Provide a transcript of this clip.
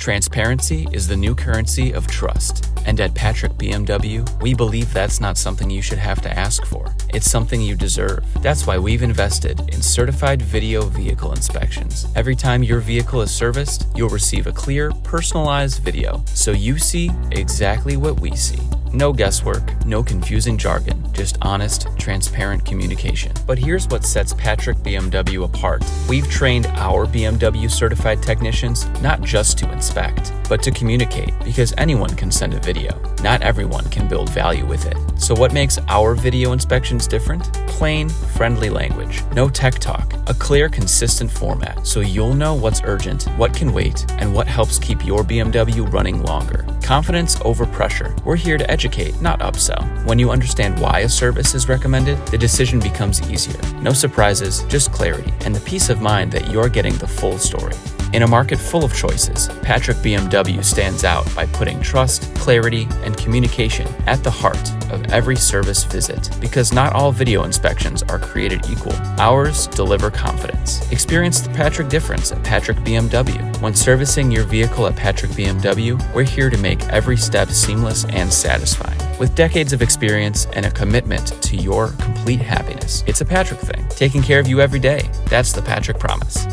Transparency is the new currency of trust. And at Patrick BMW, we believe that's not something you should have to ask for. It's something you deserve. That's why we've invested in certified video vehicle inspections. Every time your vehicle is serviced, you'll receive a clear, personalized video, so you see exactly what we see. No guesswork, no confusing jargon, just honest, transparent communication. But here's what sets Patrick BMW apart. We've trained our BMW certified technicians not just to inspect, but to communicate, because anyone can send a video. Not everyone can build value with it. So what makes our video inspections different? Plain, friendly language. No tech talk. A clear, consistent format, so you'll know what's urgent, what can wait, and what helps keep your BMW running longer. Confidence over pressure. We're here to educate, not upsell. When you understand why a service is recommended, the decision becomes easier. No surprises, just clarity, and the peace of mind that you're getting the full story. In a market full of choices, Patrick BMW stands out by putting trust, clarity, and communication at the heart of every service visit. Because not all video inspections are created equal. Ours deliver confidence. Experience the Patrick difference at Patrick BMW. When servicing your vehicle at Patrick BMW, we're here to make every step seamless and satisfying. With decades of experience and a commitment to your complete happiness, it's a Patrick thing. Taking care of you every day. That's the Patrick promise.